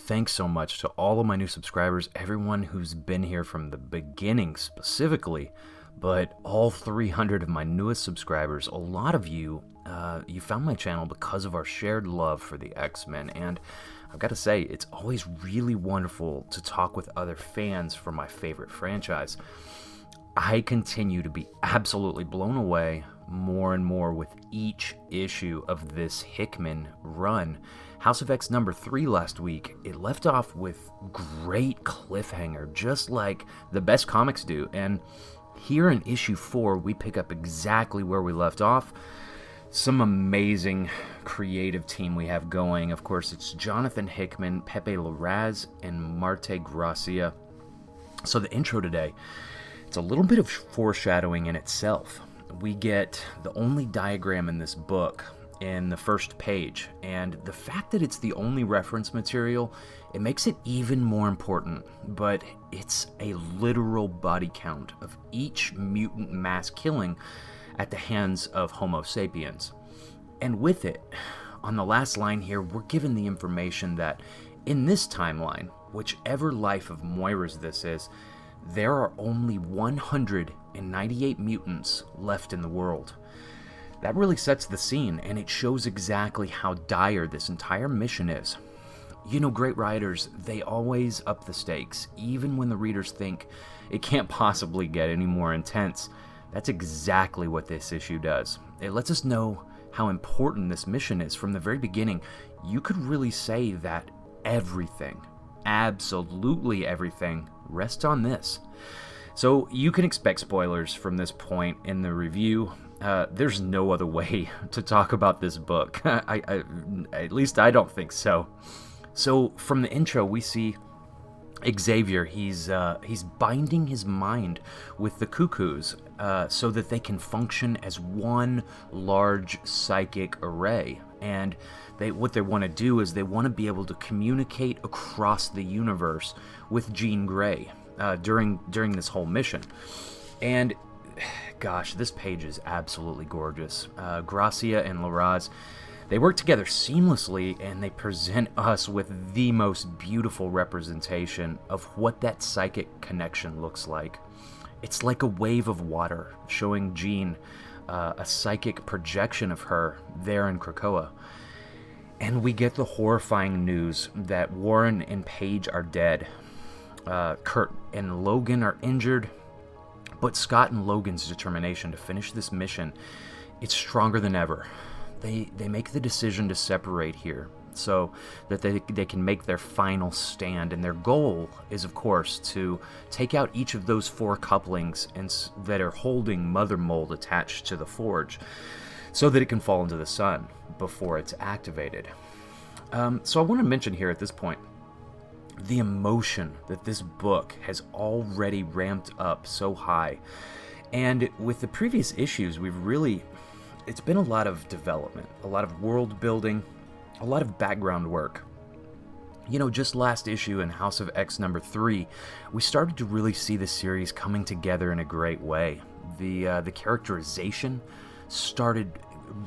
thanks so much to all of my new subscribers, everyone who's been here from the beginning specifically, but all 300 of my newest subscribers. A lot of you, you found my channel because of our shared love for the X-Men, and I've got to say, it's always really wonderful to talk with other fans for my favorite franchise. I continue to be absolutely blown away more and more with each issue of this Hickman run. House of X number 3 last week, it left off with great cliffhanger, just like the best comics do. And here in issue 4, we pick up exactly where we left off. Some amazing creative team we have going. Of course, it's Jonathan Hickman, Pepe Larraz, and Marte Gracia. So the intro today, it's a little bit of foreshadowing in itself. We get the only diagram in this book in the first page, and the fact that it's the only reference material, it makes it even more important, but it's a literal body count of each mutant mass killing at the hands of Homo sapiens. And with it, on the last line here, we're given the information that in this timeline, whichever life of Moira's this is, there are only 198 mutants left in the world. That really sets the scene, and it shows exactly how dire this entire mission is. You know, great writers, they always up the stakes, even when the readers think it can't possibly get any more intense. That's exactly what this issue does. It lets us know how important this mission is from the very beginning. You could really say that everything, absolutely everything, rests on this. So you can expect spoilers from this point in the review. There's no other way to talk about this book. At least I don't think so. So from the intro, we see Xavier. He's binding his mind with the Cuckoos so that they can function as one large psychic array. And what they want to do is they want to be able to communicate across the universe with Jean Grey during this whole mission. And gosh, this page is absolutely gorgeous. Gracia and Larraz, they work together seamlessly, and they present us with the most beautiful representation of what that psychic connection looks like. It's like a wave of water, showing Jean a psychic projection of her there in Krakoa. And we get the horrifying news that Warren and Paige are dead. Kurt and Logan are injured. But Scott and Logan's determination to finish this mission, it's stronger than ever. They make the decision to separate here so that they can make their final stand. And their goal is, of course, to take out each of those 4 couplings that are holding Mother Mold attached to the forge so that it can fall into the sun before it's activated. So I want to mention here at this point, the emotion that this book has already ramped up so high. And with the previous issues, it's been a lot of development, a lot of world building, a lot of background work. You know, just last issue in House of X number 3, we started to really see the series coming together in a great way. The characterization started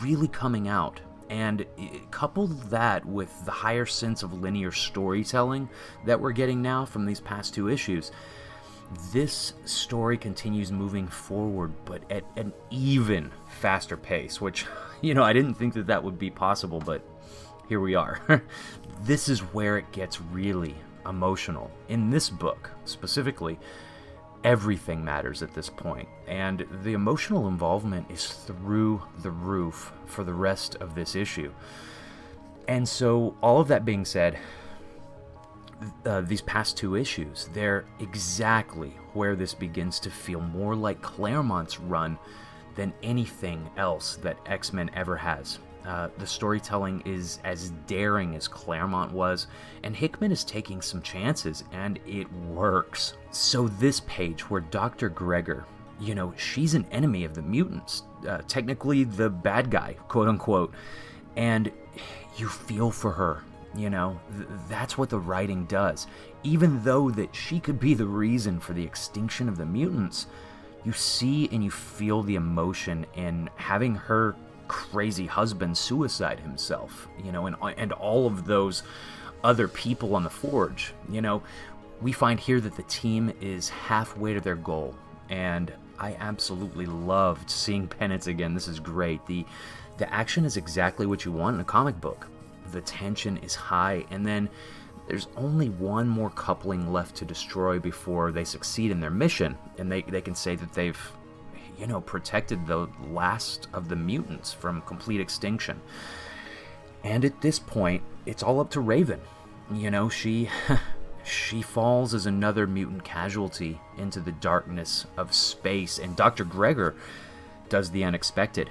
really coming out. And couple that with the higher sense of linear storytelling that we're getting now from these past 2 issues, this story continues moving forward, but at an even faster pace, which, you know, I didn't think that would be possible, but here we are. This is where it gets really emotional. In this book, specifically, everything matters at this point, and the emotional involvement is through the roof for the rest of this issue. And so, all of that being said, these past 2 issues, they're exactly where this begins to feel more like Claremont's run than anything else that X-Men ever has. The storytelling is as daring as Claremont was, and Hickman is taking some chances, and it works. So this page where Dr. Gregor, you know, she's an enemy of the mutants, technically the bad guy, quote unquote, and you feel for her, you know, that's what the writing does. Even though that she could be the reason for the extinction of the mutants, you see and you feel the emotion in having her crazy husband suicide himself, you know, and all of those other people on the Forge. We find here that the team is halfway to their goal, and I absolutely loved seeing Penance again. This is great. The action is exactly what you want in a comic book. The tension is high, and then there's only one more coupling left to destroy before they succeed in their mission, and they can say that they've, protected the last of the mutants from complete extinction. And at this point, it's all up to Raven. She falls as another mutant casualty into the darkness of space, and Dr. Gregor does the unexpected.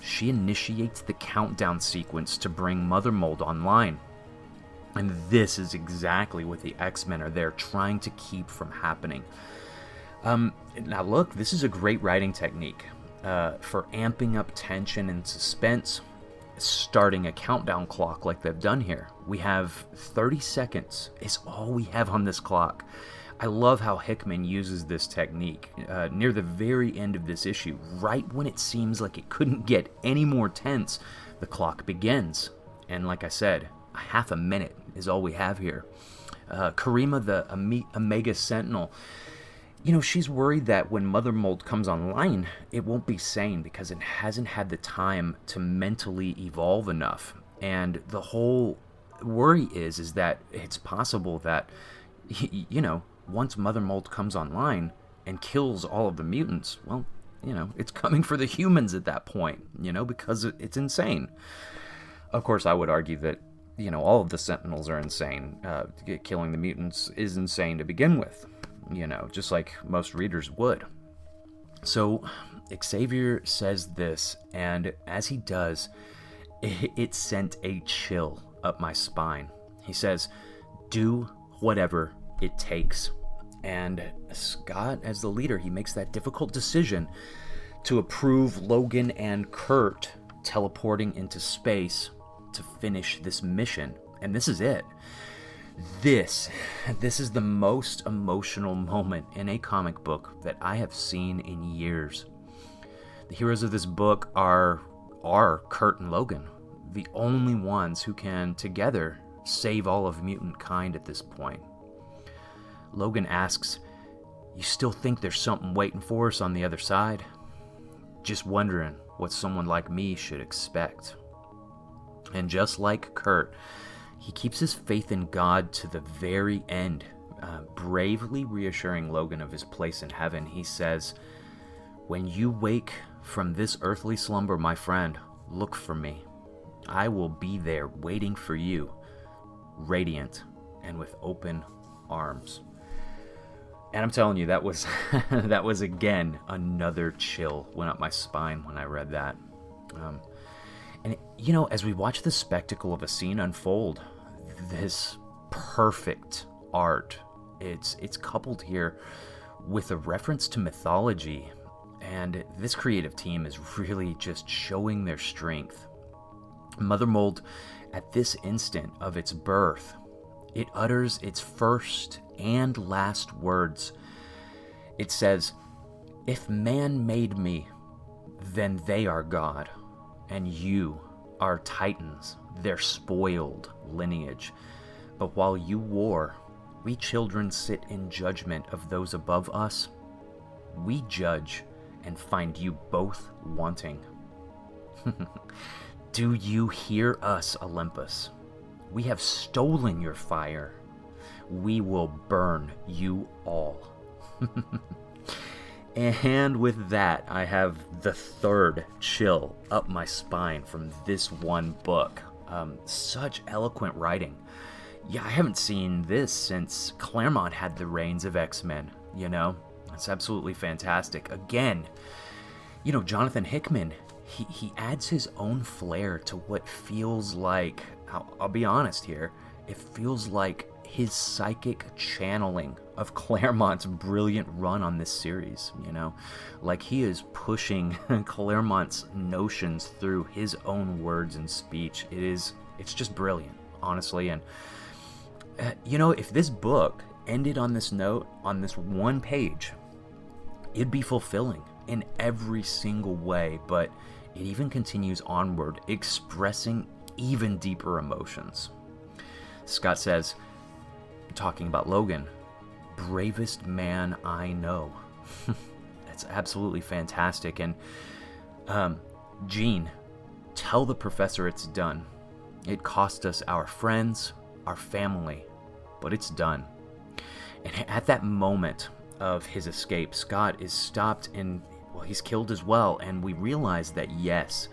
She initiates the countdown sequence to bring Mother Mold online. And this is exactly what the X-Men are there trying to keep from happening. Now look, this is a great writing technique for amping up tension and suspense, starting a countdown clock like they've done here. We have 30 seconds is all we have on this clock. I love how Hickman uses this technique near the very end of this issue. Right when it seems like it couldn't get any more tense, the clock begins. And like I said, a half a minute is all we have here. Karima, the Omega Sentinel, she's worried that when Mother Mold comes online, it won't be sane because it hasn't had the time to mentally evolve enough. And the whole worry is that it's possible that, once Mother Mold comes online and kills all of the mutants, well, it's coming for the humans at that point, because it's insane. Of course, I would argue that, all of the Sentinels are insane. Killing the mutants is insane to begin with, just like most readers would. So Xavier says this, and as he does, it sent a chill up my spine. He says, "Do whatever it takes." And Scott, as the leader, he makes that difficult decision to approve Logan and Kurt teleporting into space to finish this mission. And this is it. This is the most emotional moment in a comic book that I have seen in years. The heroes of this book are Kurt and Logan, the only ones who can together save all of mutant kind at this point. Logan asks, "You still think there's something waiting for us on the other side?" Just wondering what someone like me should expect. And just like Kurt, he keeps his faith in God to the very end, bravely reassuring Logan of his place in heaven. He says, "When you wake from this earthly slumber, my friend, look for me. I will be there waiting for you, radiant and with open arms." And I'm telling you, that was that was again another chill went up my spine when I read that. And as we watch the spectacle of a scene unfold, this perfect art, it's coupled here with a reference to mythology, and this creative team is really just showing their strength. Mother Mold, at this instant of its birth, it utters its first and last words. It says, "If man made me, then they are God, and you are Titans, their spoiled lineage. But while you war, we children sit in judgment of those above us. We judge and find you both wanting." Do you hear us, Olympus? We have stolen your fire. We will burn you all. And with that, I have the third chill up my spine from this one book. Such eloquent writing. Yeah, I haven't seen this since Claremont had the reins of X-Men, It's absolutely fantastic. Again, Jonathan Hickman, he adds his own flair to what feels like, I'll be honest here, it feels like his psychic channeling of Claremont's brilliant run on this series, like he is pushing Claremont's notions through his own words and speech. It's just brilliant, honestly. And if this book ended on this note, on this one page, it'd be fulfilling in every single way, but it even continues onward, expressing even deeper emotions. Scott says, talking about Logan, bravest man I know. That's absolutely fantastic. And Jean, tell the professor it's done. It cost us our friends, our family, but it's done. And at that moment of his escape, Scott is stopped and, well, he's killed as well. And we realize that, yes,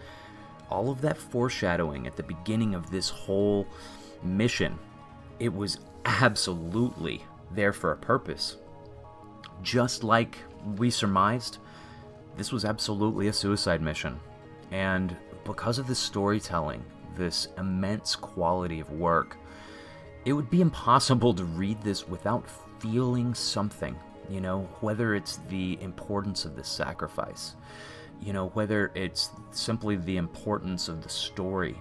all of that foreshadowing at the beginning of this whole mission, it was absolutely there for a purpose. Just like we surmised, this was absolutely a suicide mission. And because of this storytelling, this immense quality of work, it would be impossible to read this without feeling something, whether it's the importance of the sacrifice, whether it's simply the importance of the story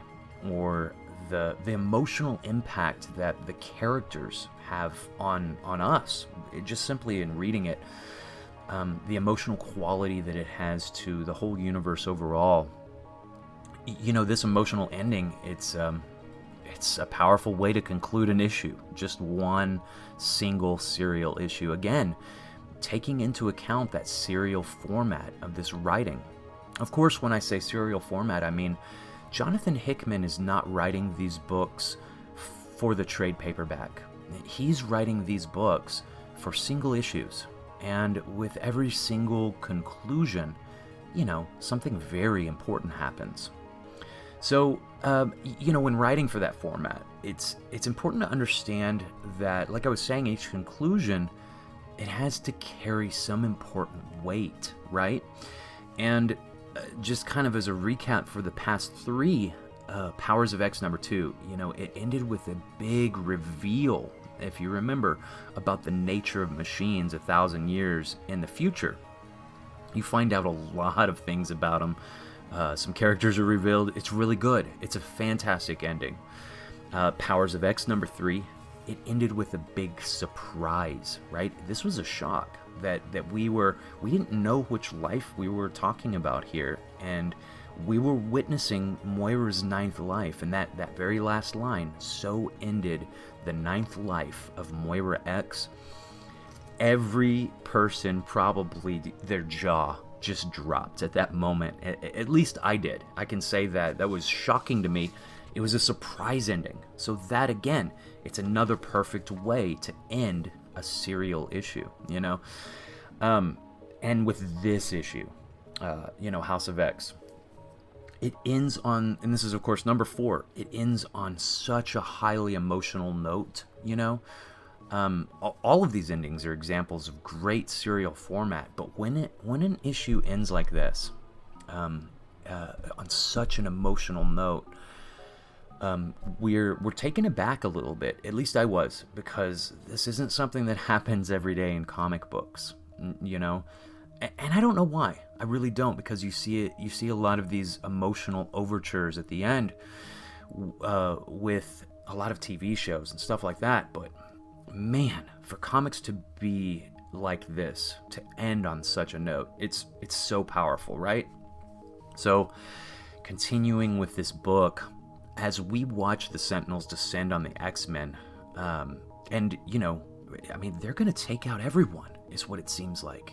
or the emotional impact that the characters have on us. Just simply in reading it, the emotional quality that it has to the whole universe overall. This emotional ending, it's a powerful way to conclude an issue. Just one single serial issue. Again, taking into account that serial format of this writing. Of course, when I say serial format, I mean Jonathan Hickman is not writing these books for the trade paperback. He's writing these books for single issues. And with every single conclusion, something very important happens. So, when writing for that format, it's important to understand that, like I was saying, each conclusion, it has to carry some important weight, right? And just kind of as a recap for the past three, Powers of X number 2, it ended with a big reveal, if you remember, about the nature of machines 1,000 years in the future. You find out a lot of things about them. Some characters are revealed. It's really good. It's a fantastic ending. Powers of X number 3, it ended with a big surprise, right? This was a shock that we didn't know which life we were talking about here, and we were witnessing Moira's 9th life, and that very last line, so ended the 9th life of Moira X. Every person, probably their jaw just dropped at that moment. At least I did. I can say that was shocking to me. It was a surprise ending. So that, again, it's another perfect way to end a serial issue, and with this issue, House of X, it ends on, and this is of course number 4, it ends on such a highly emotional note, all of these endings are examples of great serial format, but when an issue ends like this, on such an emotional note, we're taken aback a little bit. At least I was, because this isn't something that happens every day in comic books, and I don't know why. I really don't, because you see a lot of these emotional overtures at the end with a lot of TV shows and stuff like that, but man, for comics to be like this, to end on such a note, it's so powerful, right? So, continuing with this book, as we watch the Sentinels descend on the Xmen, and they're gonna take out everyone, is what it seems like.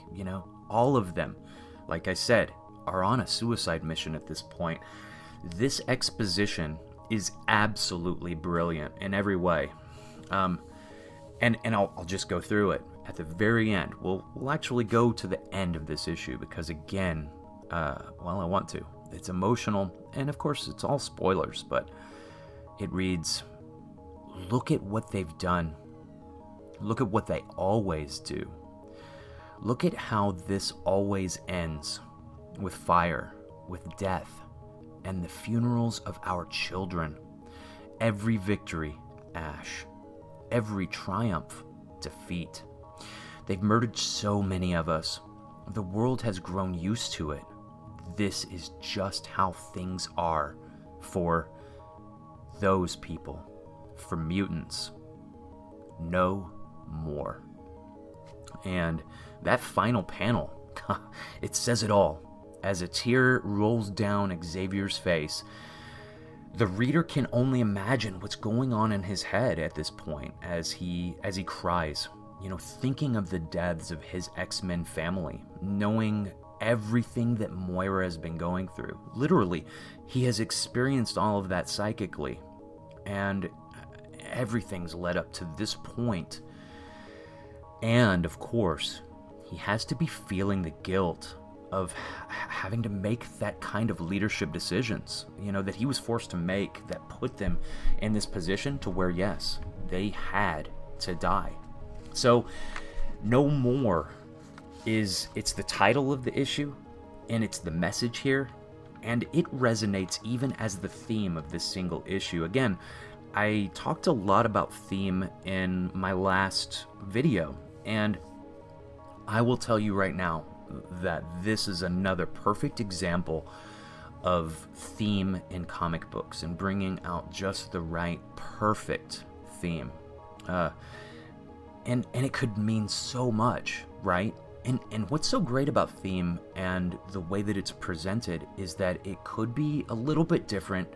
All of them, like I said, are on a suicide mission at this point. This exposition is absolutely brilliant in every way. And I'll just go through it. At the very end, we'll actually go to the end of this issue, because again, I want to. It's emotional, and of course it's all spoilers, but it reads, "Look at what they've done. Look at what they always do. Look at how this always ends, with fire, with death, and the funerals of our children. Every victory, ash. Every triumph, defeat. They've murdered so many of us. The world has grown used to it. This is just how things are for those people, for mutants. No more." And that final panel, it says it all. As a tear rolls down Xavier's face, The reader can only imagine what's going on in his head at this point as he cries, thinking of the deaths of his X-Men family, knowing everything that Moira has been going through. Literally, he has experienced all of that psychically, and everything's led up to this point. And, of course, he has to be feeling the guilt of having to make that kind of leadership decisions, that he was forced to make, that put them in this position to where, yes, they had to die. So, No More it's the title of the issue, and it's the message here, and it resonates even as the theme of this single issue. Again, I talked a lot about theme in my last video, and I will tell you right now that this is another perfect example of theme in comic books and bringing out just the right perfect theme. And it could mean so much, right? And what's so great about theme and the way that it's presented is that it could be a little bit different,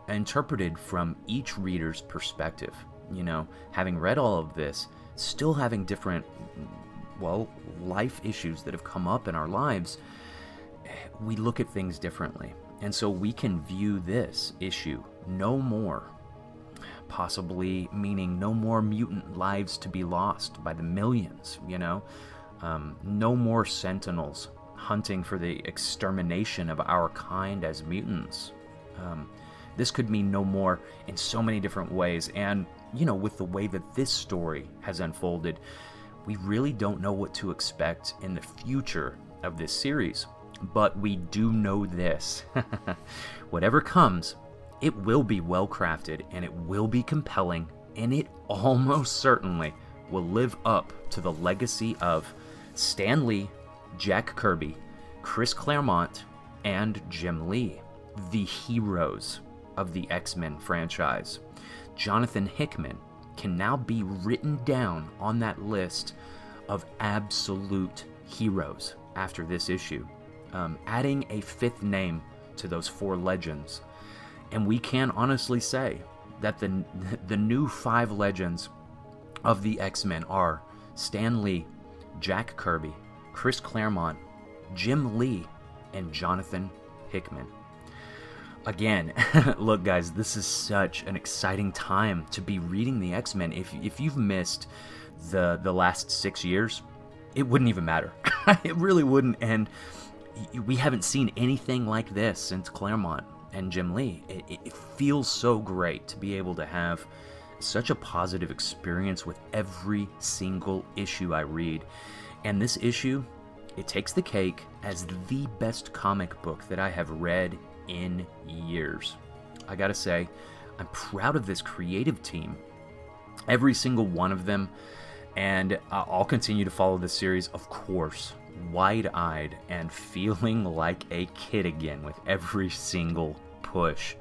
interpreted from each reader's perspective. Having read all of this, still having different, life issues that have come up in our lives, we look at things differently. And so we can view this issue, No More, possibly meaning no more mutant lives to be lost by the millions, no more sentinels hunting for the extermination of our kind as mutants. This could mean no more in so many different ways, and, with the way that this story has unfolded, we really don't know what to expect in the future of this series. But we do know this. Whatever comes, it will be well crafted, and it will be compelling, and it almost certainly will live up to the legacy of Stan Lee, Jack Kirby, Chris Claremont, and Jim Lee, the heroes of the X-Men franchise. Jonathan Hickman can now be written down on that list of absolute heroes after this issue, adding a fifth name to those four legends. And we can honestly say that the new five legends of the X-Men are Stan Lee, Jack Kirby, Chris Claremont, Jim Lee, and Jonathan Hickman. Again, look guys, this is such an exciting time to be reading the X-Men. If you've missed the last 6 years, it wouldn't even matter. It really wouldn't, and we haven't seen anything like this since Claremont and Jim Lee. It feels so great to be able to have such a positive experience with every single issue I read. And this issue, it takes the cake as the best comic book that I have read in years. I gotta say, I'm proud of this creative team, every single one of them, and I'll continue to follow this series, of course, wide-eyed and feeling like a kid again with every single push.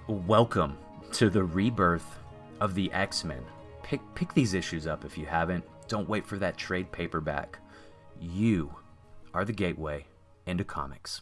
Welcome to the rebirth of the X-Men. Pick these issues up if you haven't. Don't wait for that trade paperback. You are the gateway into comics.